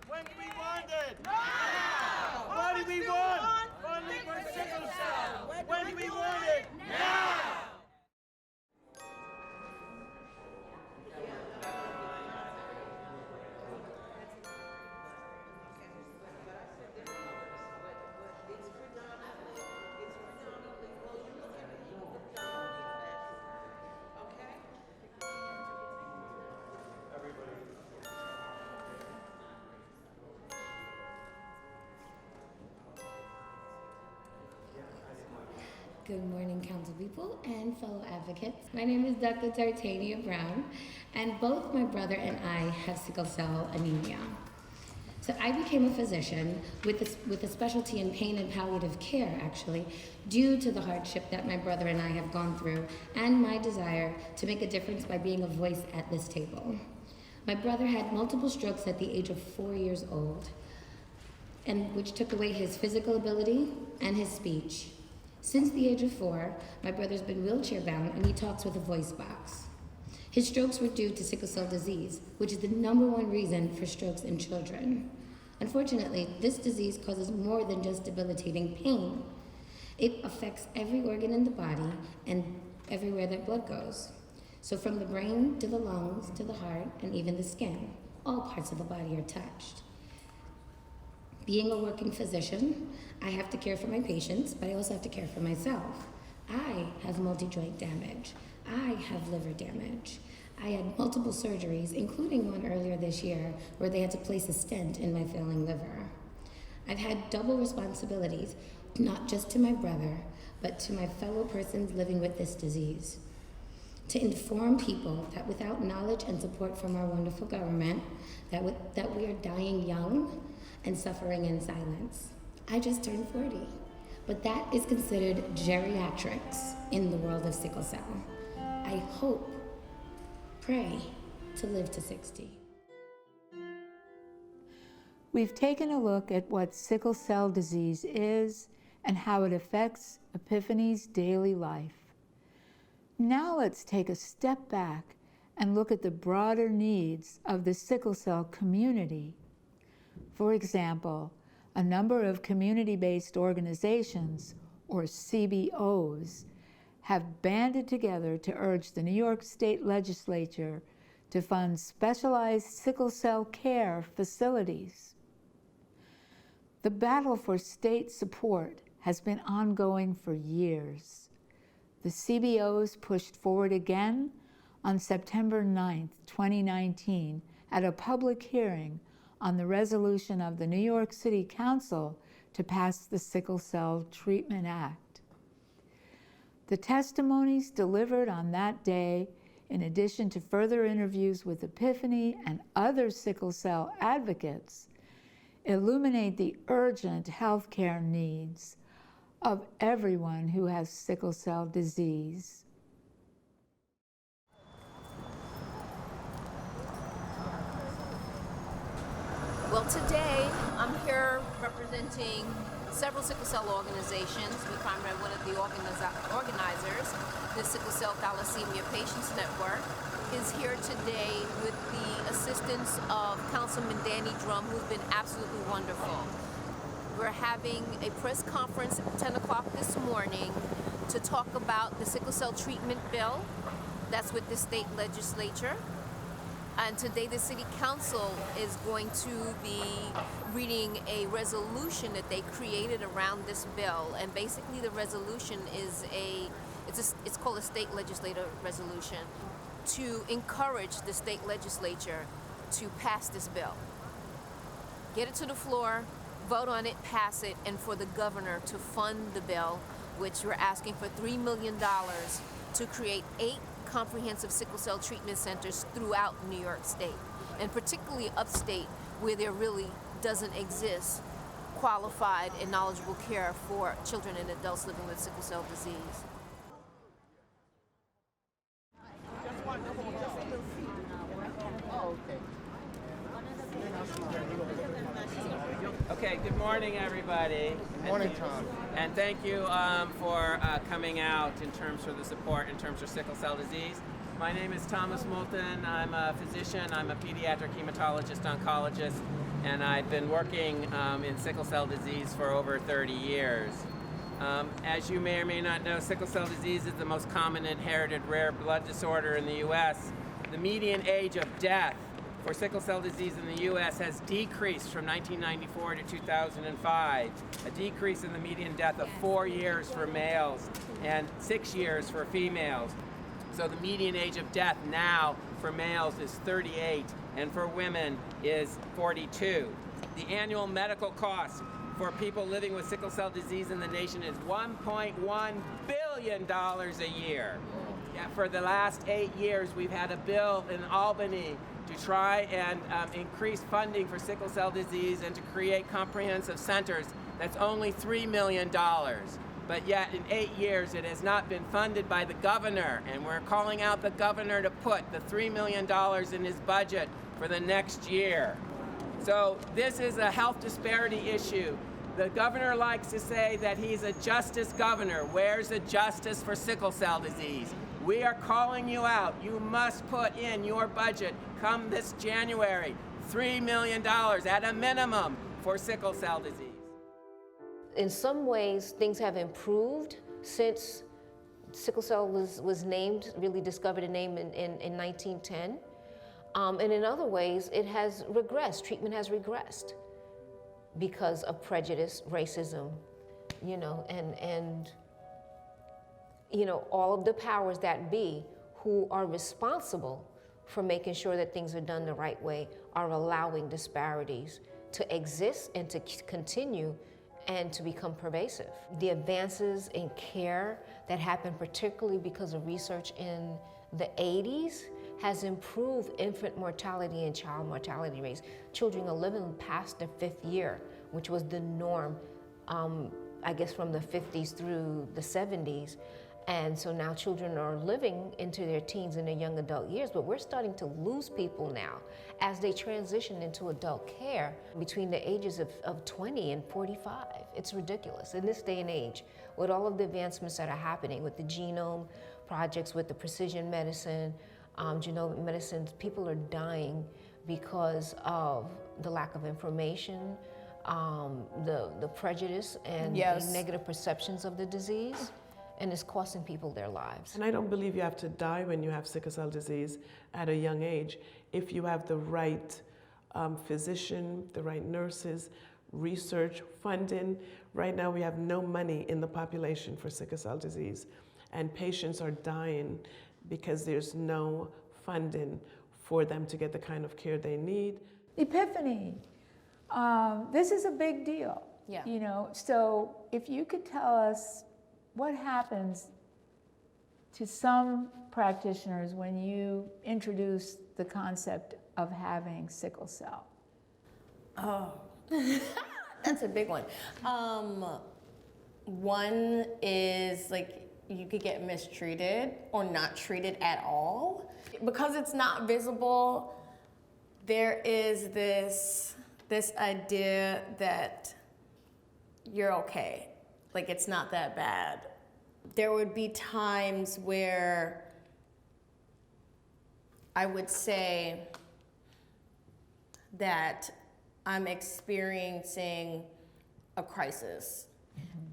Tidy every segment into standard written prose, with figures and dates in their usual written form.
When do we want it? Now! What do we want? Funding for sickle cell. When do we want it? Now! Good morning, council people and fellow advocates. My name is Dr. Tartania Brown, and both my brother and I have sickle cell anemia. So I became a physician with a specialty in pain and palliative care, actually, due to the hardship that my brother and I have gone through and my desire to make a difference by being a voice at this table. My brother had multiple strokes at the age of 4 years old, and which took away his physical ability and his speech. Since the age of 4, my brother's been wheelchair bound and he talks with a voice box. His strokes were due to sickle cell disease, which is the #1 reason for strokes in children. Unfortunately, this disease causes more than just debilitating pain. It affects every organ in the body and everywhere that blood goes. So from the brain to the lungs to the heart and even the skin, all parts of the body are touched. Being a working physician, I have to care for my patients, but I also have to care for myself. I have multi-joint damage. I have liver damage. I had multiple surgeries, including one earlier this year where they had to place a stent in my failing liver. I've had double responsibilities, not just to my brother, but to my fellow persons living with this disease. To inform people that without knowledge and support from our wonderful government, that we are dying young and suffering in silence. I just turned 40, but that is considered geriatrics in the world of sickle cell. I hope, pray to live to 60. We've taken a look at what sickle cell disease is and how it affects Epiphany's daily life. Now let's take a step back and look at the broader needs of the sickle cell community. For example, a number of community-based organizations, or CBOs, have banded together to urge the New York State Legislature to fund specialized sickle cell care facilities. The battle for state support has been ongoing for years. The CBOs pushed forward again on September 9th, 2019, at a public hearing on the resolution of the New York City Council to pass the Sickle Cell Treatment Act. The testimonies delivered on that day, in addition to further interviews with Epiphany and other sickle cell advocates, illuminate the urgent healthcare needs of everyone who has sickle cell disease. Well, today I'm here representing several sickle cell organizations. With primarily one of the organizers, the Sickle Cell Thalassemia Patients Network, is here today with the assistance of Councilman Danny Drum, who's been absolutely wonderful. We're having a press conference at 10 o'clock this morning to talk about the sickle cell treatment bill that's with the state legislature. And today the City Council is going to be reading a resolution that they created around this bill. And basically the resolution is it's called a state legislator resolution to encourage the state legislature to pass this bill. Get it to the floor, vote on it, pass it, and for the governor to fund the bill, which we're asking for $3 million to create 8 comprehensive sickle cell treatment centers throughout New York State, and particularly upstate, where there really doesn't exist qualified and knowledgeable care for children and adults living with sickle cell disease. Okay, good morning, everybody. Good morning, Tom. And thank you for coming out in terms of the support in terms of sickle cell disease. My name is Thomas Moulton. I'm a physician. I'm a pediatric hematologist oncologist, and I've been working in sickle cell disease for over 30 years. As you may or may not know, sickle cell disease is the most common inherited rare blood disorder in the U.S. The median age of death for sickle cell disease in the U.S. has decreased from 1994 to 2005, a decrease in the median death of 4 years for males and 6 years for females. So the median age of death now for males is 38 and for women is 42. The annual medical cost for people living with sickle cell disease in the nation is $1.1 billion a year. For the last 8 years, we've had a bill in Albany to try and increase funding for sickle cell disease and to create comprehensive centers. That's only $3 million. But yet in 8 years, it has not been funded by the governor, and we're calling out the governor to put the $3 million in his budget for the next year. So this is a health disparity issue. The governor likes to say that he's a justice governor. Where's the justice for sickle cell disease? We are calling you out. You must put in your budget, come this January, $3 million at a minimum for sickle cell disease. In some ways, things have improved since sickle cell was named, really discovered a name in 1910. And in other ways, it has regressed. Treatment has regressed because of prejudice, racism, and all of the powers that be who are responsible for making sure that things are done the right way are allowing disparities to exist and to continue and to become pervasive. The advances in care that happened particularly because of research in the 80s has improved infant mortality and child mortality rates. Children are living past their 5th year, which was the norm, I guess from the 50s through the 70s. And so now children are living into their teens and their young adult years, but we're starting to lose people now as they transition into adult care between the ages of 20 and 45. It's ridiculous in this day and age with all of the advancements that are happening with the genome projects, with the precision medicine, genomic medicine. People are dying because of the lack of information, the prejudice and the negative perceptions of the disease. And it's costing people their lives. And I don't believe you have to die when you have sickle cell disease at a young age. If you have the right physician, the right nurses, research, funding. Right now we have no money in the population for sickle cell disease. And patients are dying because there's no funding for them to get the kind of care they need. Epiphany. This is a big deal. Yeah. So if you could tell us what happens to some practitioners when you introduce the concept of having sickle cell? Oh, that's a big one. One is like you could get mistreated or not treated at all. Because it's not visible, there is this idea that you're okay. Like, it's not that bad. There would be times where I would say that I'm experiencing a crisis.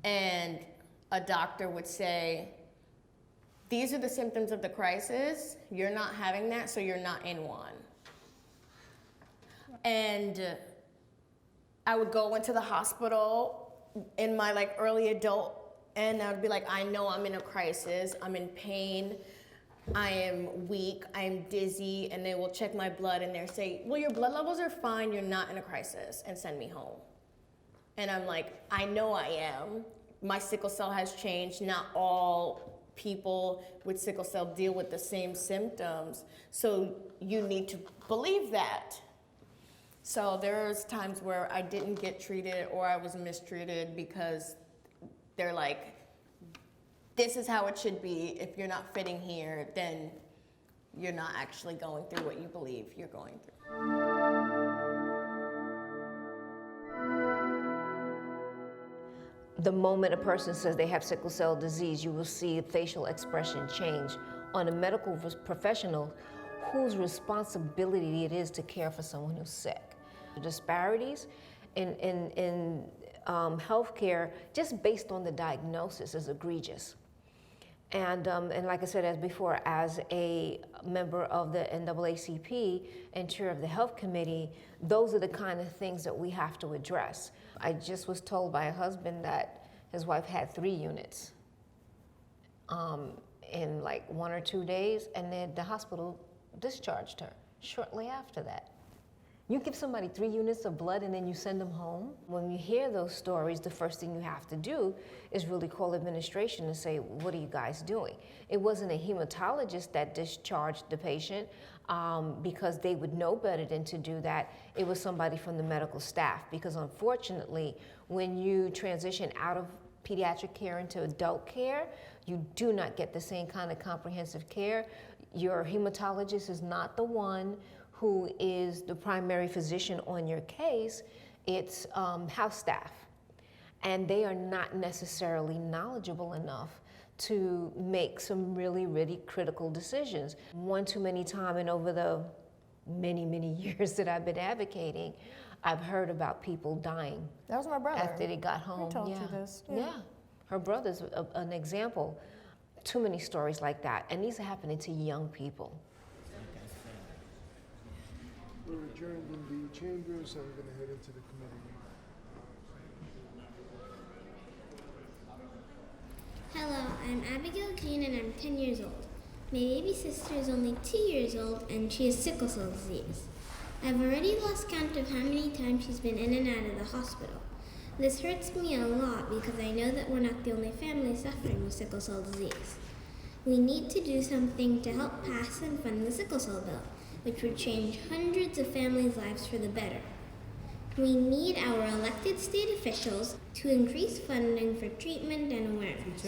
And a doctor would say, these are the symptoms of the crisis. You're not having that, so you're not in one. And I would go into the hospital in my early adult, and I would be like, I know I'm in a crisis, I'm in pain, I am weak, I'm dizzy, and they will check my blood and they'll say, well, your blood levels are fine, you're not in a crisis, and send me home. And I'm like, I know I am. My sickle cell has changed. Not all people with sickle cell deal with the same symptoms. So you need to believe that. So there's times where I didn't get treated or I was mistreated because they're like, this is how it should be. If you're not fitting here, then you're not actually going through what you believe you're going through. The moment a person says they have sickle cell disease, you will see facial expression change on a medical professional whose responsibility it is to care for someone who's sick. The disparities in healthcare, just based on the diagnosis, is egregious. And like I said, as before, as a member of the NAACP and chair of the health committee, those are the kind of things that we have to address. I just was told by a husband that his wife had 3 units in like 1 or 2 days, and then the hospital discharged her shortly after that. You give somebody 3 units of blood and then you send them home. When you hear those stories, the first thing you have to do is really call administration and say, what are you guys doing? It wasn't a hematologist that discharged the patient because they would know better than to do that. It was somebody from the medical staff, because unfortunately, when you transition out of pediatric care into adult care, you do not get the same kind of comprehensive care. Your hematologist is not the one who is the primary physician on your case. It's house staff. And they are not necessarily knowledgeable enough to make some really, really critical decisions. One too many times, and over the many, many years that I've been advocating, I've heard about people dying. That was my brother. After they got home. I told you this. Yeah. Her brother's an example. Too many stories like that. And these are happening to young people. We're adjourned in the chamber, so we're going to head into the committee. Hello, I'm Abigail Jean and I'm 10 years old. My baby sister is only 2 years old and she has sickle cell disease. I've already lost count of how many times she's been in and out of the hospital. This hurts me a lot because I know that we're not the only family suffering with sickle cell disease. We need to do something to help pass and fund the sickle cell bill, which would change hundreds of families' lives for the better. We need our elected state officials to increase funding for treatment and awareness.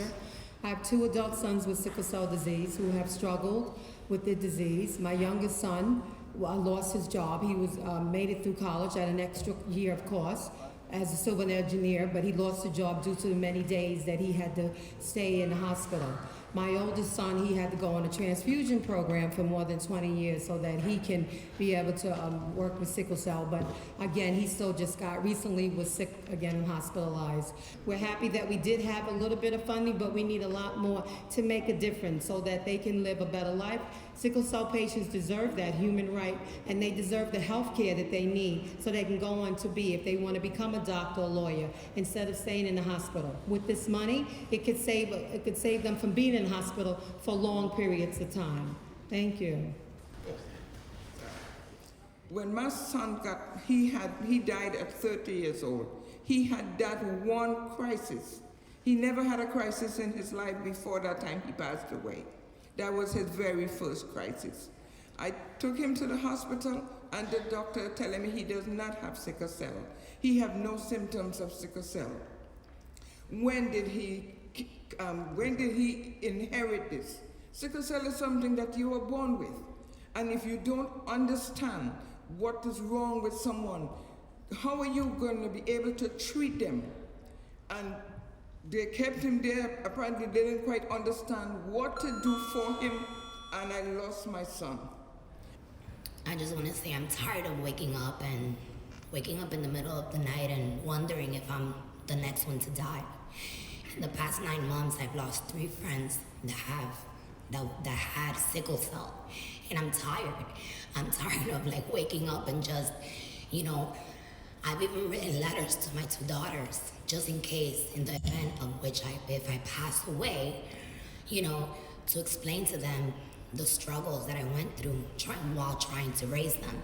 I have 2 adult sons with sickle cell disease who have struggled with the disease. My youngest son lost his job. He was made it through college at an extra year of course as a civil engineer, but he lost the job due to the many days that he had to stay in the hospital. My oldest son, he had to go on a transfusion program for more than 20 years so that he can be able to work with sickle cell. But again, he still just recently was sick again and hospitalized. We're happy that we did have a little bit of funding, but we need a lot more to make a difference so that they can live a better life. Sickle cell patients deserve that human right, and they deserve the health care that they need so they can go on to be, if they want to become a doctor or lawyer, instead of staying in the hospital. With this money, it could save them from being in the hospital for long periods of time. Thank you. When my son he died at 30 years old. He had that one crisis. He never had a crisis in his life before that time he passed away. That was his very first crisis. I took him to the hospital and the doctor telling me he does not have sickle cell. He have no symptoms of sickle cell. When did he inherit this? Sickle cell is something that you were born with. And if you don't understand what is wrong with someone, how are you going to be able to treat them? And they kept him there. Apparently they didn't quite understand what to do for him, and I lost my son. I just want to say I'm tired of waking up in the middle of the night and wondering if I'm the next one to die. In the past 9 months, I've lost 3 friends that had sickle cell, and I'm tired. I'm tired of like waking up and just, I've even written letters to my 2 daughters, just in case, in the event of which if I pass away, to explain to them the struggles that I went through while trying to raise them.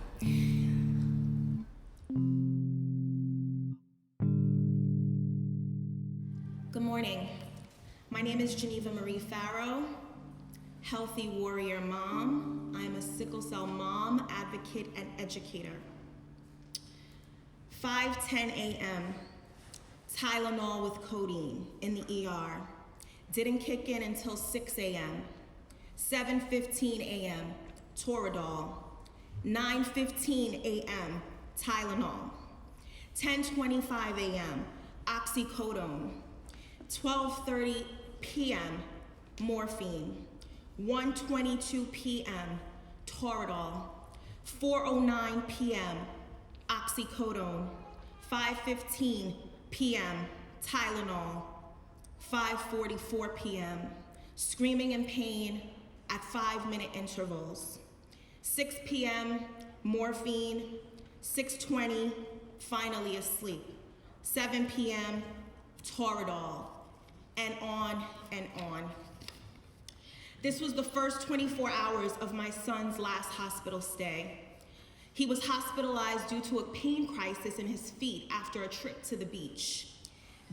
Good morning. My name name is Geneva Marie Farrow, healthy warrior mom. I'm a sickle cell mom, advocate, and educator. 5:10 a.m., Tylenol with codeine in the ER. Didn't kick in until 6 a.m. 7:15 a.m., Toradol. 9:15 a.m., Tylenol. 10:25 a.m., oxycodone. 12:30 p.m., morphine. 1:22 p.m., Toradol. 4:09 p.m., oxycodone. 5:15 p.m., Tylenol. 5:44 p.m., screaming in pain at 5-minute intervals. 6 p.m., morphine. 6:20, finally asleep. 7 p.m., Toradol, and on and on. This was the first 24 hours of my son's last hospital stay. He was hospitalized due to a pain crisis in his feet after a trip to the beach.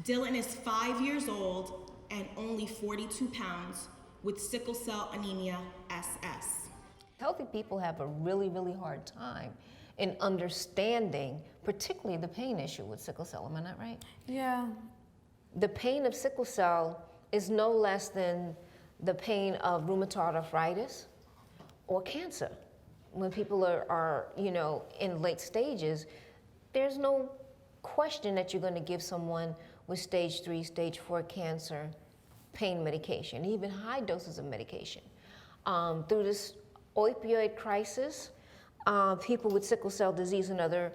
Dylan is 5 years old and only 42 pounds with sickle cell anemia SS. Healthy people have a really, really hard time in understanding, particularly the pain issue with sickle cell. Am I not right? Yeah. The pain of sickle cell is no less than the pain of rheumatoid arthritis or cancer. When people are in late stages, there's no question that you're going to give someone with stage 3, stage 4 cancer pain medication, even high doses of medication. Through this opioid crisis, people with sickle cell disease and other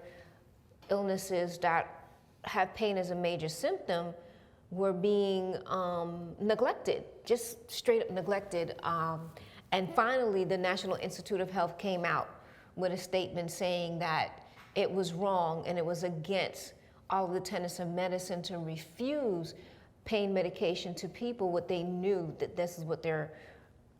illnesses that have pain as a major symptom were being neglected, just straight up neglected. And finally, the National Institute of Health came out with a statement saying that it was wrong and it was against all of the tenets of medicine to refuse pain medication to people what they knew that this is what their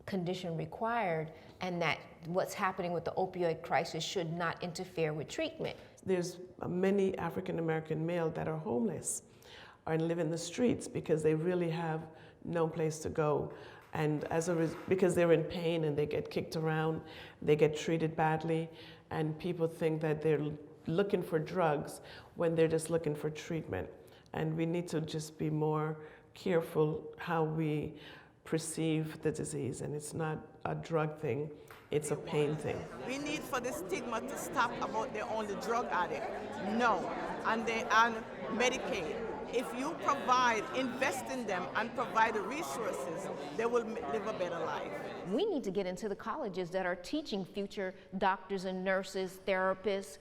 condition required, and that what's happening with the opioid crisis should not interfere with treatment. There's many African American males that are homeless and live in the streets because they really have no place to go. And because they're in pain and they get kicked around, they get treated badly, and people think that they're looking for drugs when they're just looking for treatment. And we need to just be more careful how we perceive the disease, and it's not a drug thing, it's a pain thing. We need for the stigma to stop about they're only drug addict. No, and they are Medicaid. If you invest in them and provide the resources, they will live a better life. We need to get into the colleges that are teaching future doctors and nurses, therapists,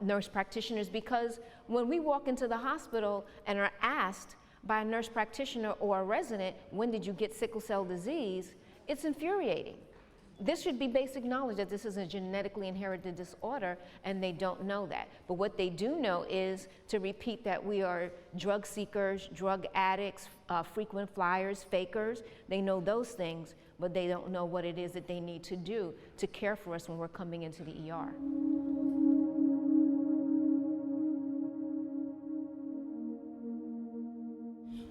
nurse practitioners, because when we walk into the hospital and are asked by a nurse practitioner or a resident, when did you get sickle cell disease, it's infuriating. This should be basic knowledge that this is a genetically inherited disorder, and they don't know that. But what they do know is to repeat that we are drug seekers, drug addicts, frequent flyers, fakers. They know those things, but they don't know what it is that they need to do to care for us when we're coming into the ER.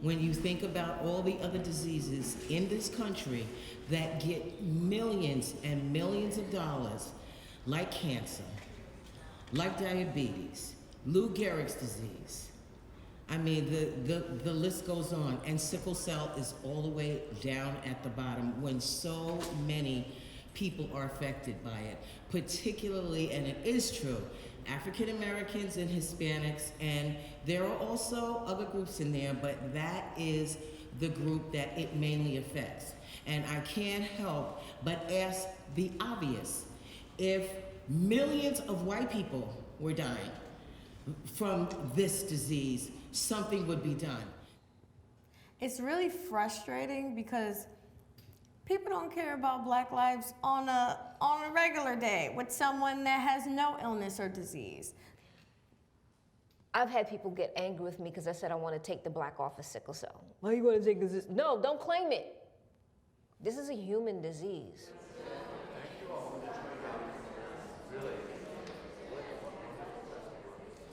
When you think about all the other diseases in this country that get millions and millions of dollars, like cancer, like diabetes, Lou Gehrig's disease, I mean, the list goes on, and sickle cell is all the way down at the bottom when so many people are affected by it, particularly, and it is true, African Americans and Hispanics, and there are also other groups in there, but that is the group that it mainly affects. And I can't help but ask the obvious. If millions of white people were dying from this disease, something would be done. It's really frustrating because people don't care about Black lives on a regular day with someone that has no illness or disease. I've had people get angry with me because I said I want to take the Black off of sickle cell. Why are you going to take this? No, don't claim it. This is a human disease.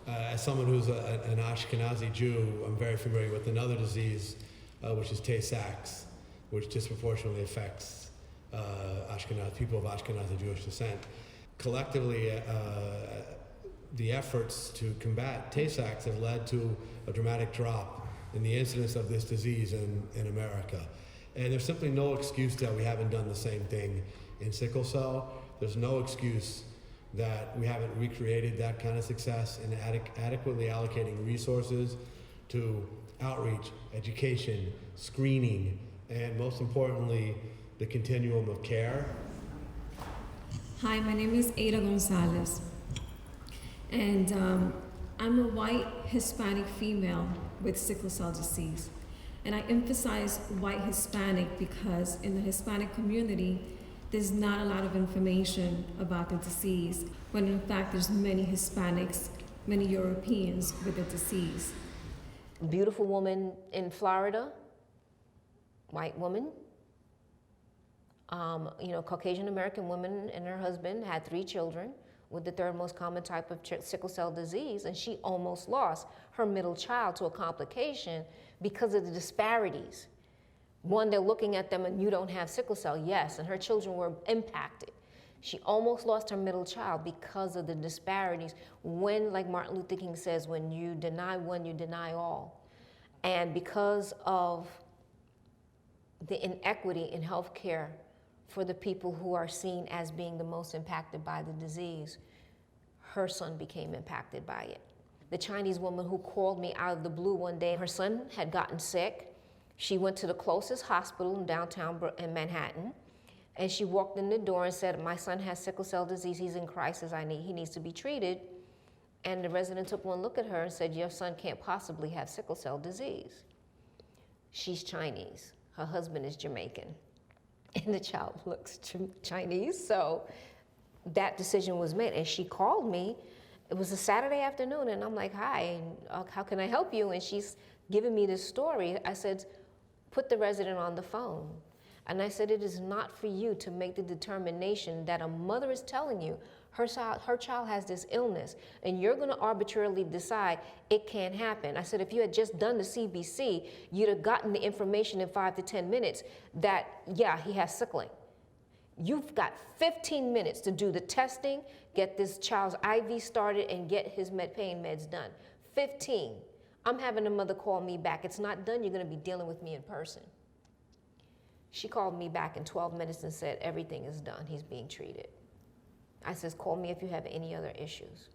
As someone who's an Ashkenazi Jew, I'm very familiar with another disease which is Tay-Sachs, which disproportionately affects people of Ashkenazi Jewish descent. Collectively, the efforts to combat Tay-Sachs have led to a dramatic drop in the incidence of this disease in America. And there's simply no excuse that we haven't done the same thing in sickle cell. There's no excuse that we haven't recreated that kind of success in adequately allocating resources to outreach, education, screening, and most importantly, the continuum of care. Hi, my name is Ada Gonzalez, and I'm a white Hispanic female with sickle cell disease. And I emphasize white Hispanic because in the Hispanic community, there's not a lot of information about the disease, when in fact there's many Hispanics, many Europeans with the disease. Beautiful woman in Florida, white woman, Caucasian American woman and her husband had 3 children with the 3rd most common type of sickle cell disease, and she almost lost her middle child to a complication because of the disparities. One, they're looking at them and you don't have sickle cell, yes, and her children were impacted. She almost lost her middle child because of the disparities. When, like Martin Luther King says, when you deny one, you deny all. And because of the inequity in healthcare for the people who are seen as being the most impacted by the disease, her son became impacted by it. The Chinese woman who called me out of the blue one day, her son had gotten sick. She went to the closest hospital in downtown Manhattan, and she walked in the door and said, my son has sickle cell disease, he's in crisis, he needs to be treated. And the resident took one look at her and said, your son can't possibly have sickle cell disease. She's Chinese, her husband is Jamaican, and the child looks Chinese, so that decision was made. And she called me, it was a Saturday afternoon, and I'm like, hi, how can I help you? And she's giving me this story. I said, put the resident on the phone. And I said, it is not for you to make the determination that a mother is telling you her child has this illness, and you're gonna arbitrarily decide it can't happen. I said, if you had just done the CBC, you'd have gotten the information in 5 to 10 minutes that, yeah, he has sickling. You've got 15 minutes to do the testing, get this child's IV started, and get his pain meds done. 15. I'm having the mother call me back. It's not done, you're gonna be dealing with me in person. She called me back in 12 minutes and said, everything is done, he's being treated. I says, call me if you have any other issues.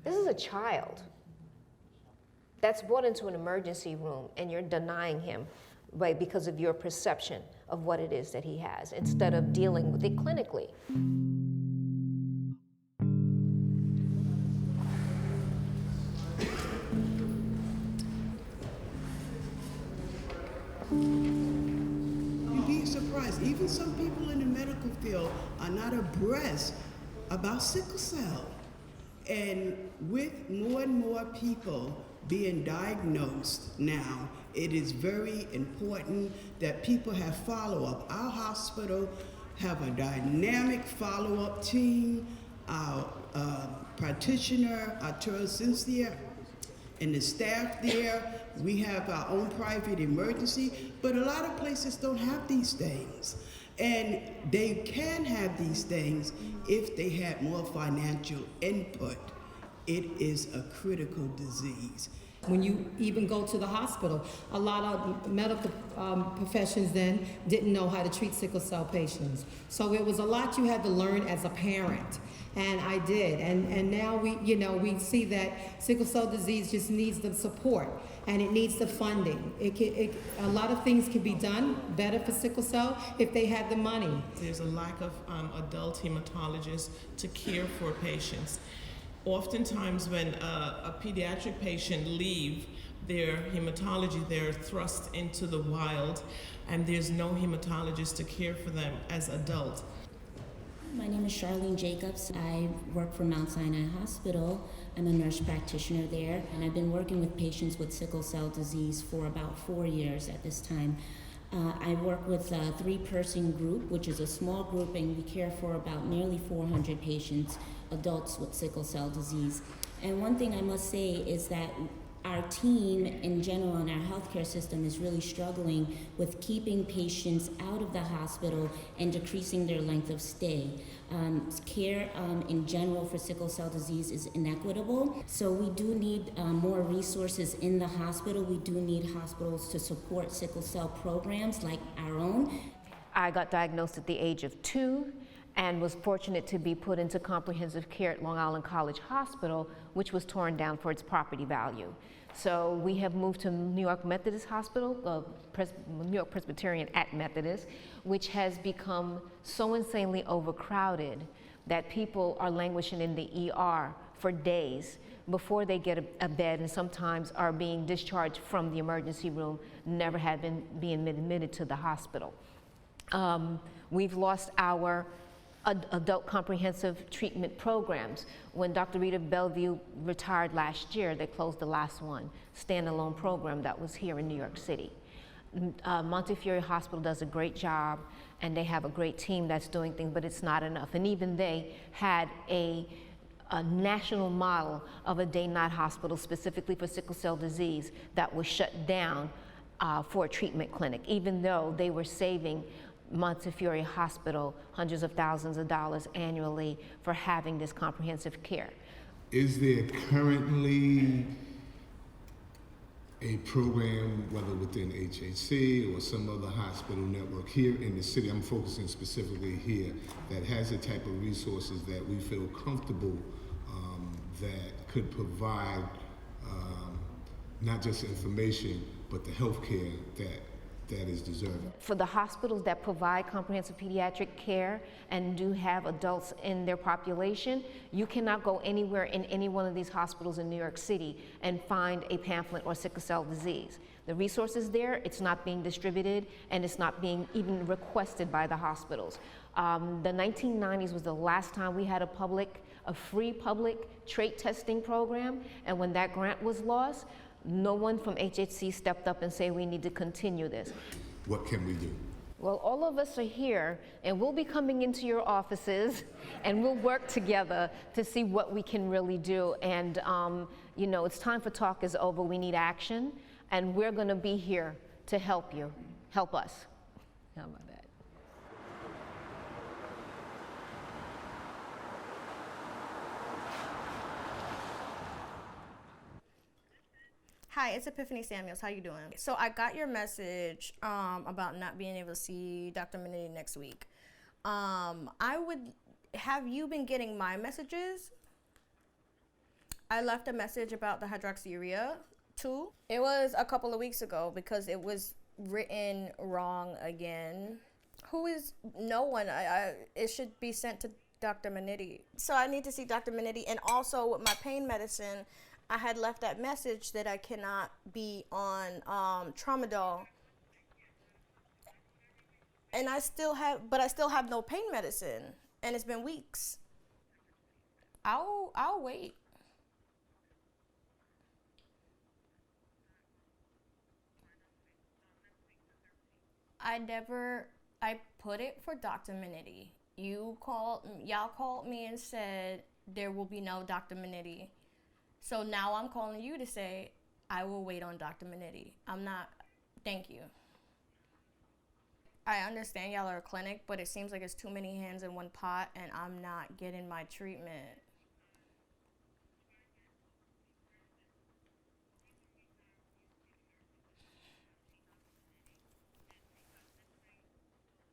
This is a child that's brought into an emergency room, and you're denying him because of your perception of what it is that he has, instead of dealing with it clinically. You'd be surprised. Even some people in the medical field are not abreast about sickle cell. And with more and more people being diagnosed now, it is very important that people have follow-up. Our hospital have a dynamic follow-up team. Our practitioner, Arturo Cynthia, and the staff there. We have our own private emergency, but a lot of places don't have these things. And they can have these things if they had more financial input. It is a critical disease. When you even go to the hospital, a lot of medical professions then didn't know how to treat sickle cell patients. So it was a lot you had to learn as a parent. And I did, and now we see that sickle cell disease just needs the support, and it needs the funding. A lot of things can be done better for sickle cell if they had the money. There's a lack of adult hematologists to care for patients. Oftentimes when a pediatric patient leaves their hematology, they're thrust into the wild, and there's no hematologist to care for them as adults. My name is Charlene Jacobs. I work for Mount Sinai Hospital. I'm a nurse practitioner there, and I've been working with patients with sickle cell disease for about 4 years at this time. I work with a 3-person group, which is a small group, and we care for about nearly 400 patients, adults with sickle cell disease. And one thing I must say is that our team in general in our healthcare system is really struggling with keeping patients out of the hospital and decreasing their length of stay. Care in general for sickle cell disease is inequitable, so we do need more resources in the hospital. We do need hospitals to support sickle cell programs like our own. I got diagnosed at the age of 2 and was fortunate to be put into comprehensive care at Long Island College Hospital, which was torn down for its property value. So we have moved to New York Methodist Hospital, New York Presbyterian at Methodist, which has become so insanely overcrowded that people are languishing in the ER for days before they get a bed, and sometimes are being discharged from the emergency room, never had been being admitted to the hospital. We've lost our adult comprehensive treatment programs. When Dr. Rita Bellevue retired last year, they closed the last one, standalone program that was here in New York City. Montefiore Hospital does a great job, and they have a great team that's doing things, but it's not enough. And even they had a national model of a day-night hospital specifically for sickle cell disease that was shut down for a treatment clinic, even though they were saving Montefiore Hospital hundreds of thousands of dollars annually for having this comprehensive care. Is there currently a program, whether within HHC or some other hospital network here in the city, I'm focusing specifically here, that has the type of resources that we feel comfortable that could provide not just information, but the health care that is deserved? For the hospitals that provide comprehensive pediatric care and do have adults in their population, you cannot go anywhere in any one of these hospitals in New York City and find a pamphlet or sickle cell disease. The resources there, it's not being distributed, and it's not being even requested by the hospitals. The 1990s was the last time we had a free public trait testing program, and when that grant was lost, no one from HHC stepped up and said we need to continue this. What can we do? Well, all of us are here, and we'll be coming into your offices, and we'll work together to see what we can really do. And you know, it's time for talk is over. We need action, and we're going to be here to help you. Help us. How about that? Hi, it's Epiphany Samuels. How you doing? So I got your message about not being able to see Dr. Minetti next week. Have you been getting my messages? I left a message about the hydroxyurea too. It was a couple of weeks ago because it was written wrong again. No one. It should be sent to Dr. Minetti. So I need to see Dr. Minetti, and also with my pain medicine, I had left that message that I cannot be on tramadol, and I still have no pain medicine, and it's been weeks. I'll wait. I put it for Dr. Minetti. Y'all called me and said there will be no Dr. Minetti. So now I'm calling you to say I will wait on Dr. Minetti. Thank you. I understand y'all are a clinic, but it seems like it's too many hands in one pot, and I'm not getting my treatment.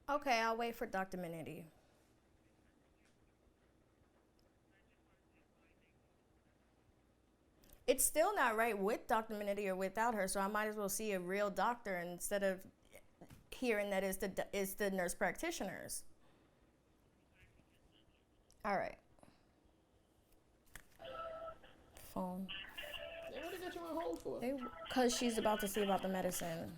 Okay, I'll wait for Dr. Minetti. It's still not right with Dr. Minetti or without her, so I might as well see a real doctor instead of hearing that it's the nurse practitioners. All right. Phone. What did they get you on hold for? Because she's about to see about the medicine.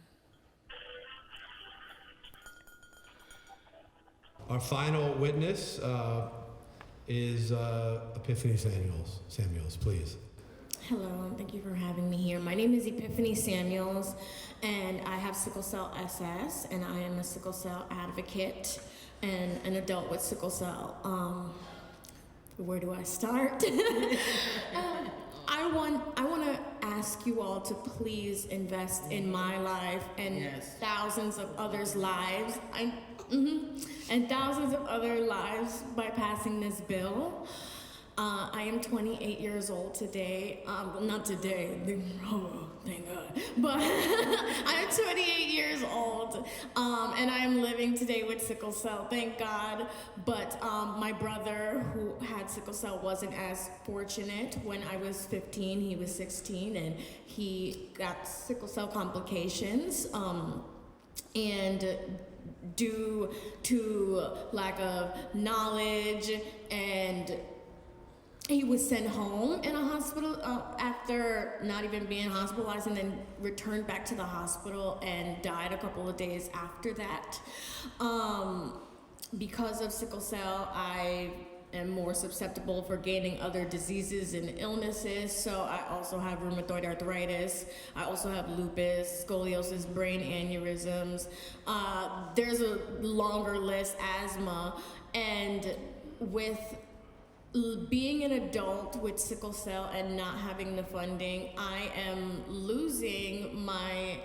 Our final witness is Epiphany Samuels, please. Hello, and thank you for having me here. My name is Epiphany Samuels, and I have sickle cell SS, and I am a sickle cell advocate and an adult with sickle cell. where do I start? I want to ask you all to please invest in my life and thousands of others' lives. And thousands of other lives by passing this bill. I am 28 years old today. Not today, oh, thank God. But I'm 28 years old, and I am living today with sickle cell, thank God. But my brother, who had sickle cell, wasn't as fortunate. When I was 15, he was 16, and he got sickle cell complications. And due to lack of knowledge, and he was sent home in a hospital after not even being hospitalized, and then returned back to the hospital and died a couple of days after that. Because of sickle cell, I am more susceptible for gaining other diseases and illnesses. So I also have rheumatoid arthritis. I also have lupus, scoliosis, brain aneurysms. There's a longer list, asthma, and with being an adult with sickle cell and not having the funding, I'm losing my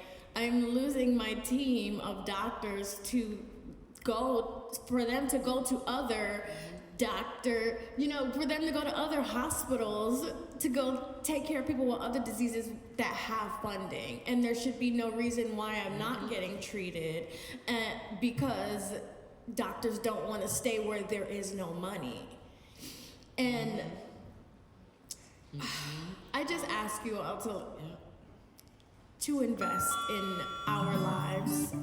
team of doctors for them to go to other for them to go to other hospitals to go take care of people with other diseases that have funding. And there should be no reason why I'm not getting treated, because doctors don't want to stay where there is no money. And I just ask you all to invest in our lives.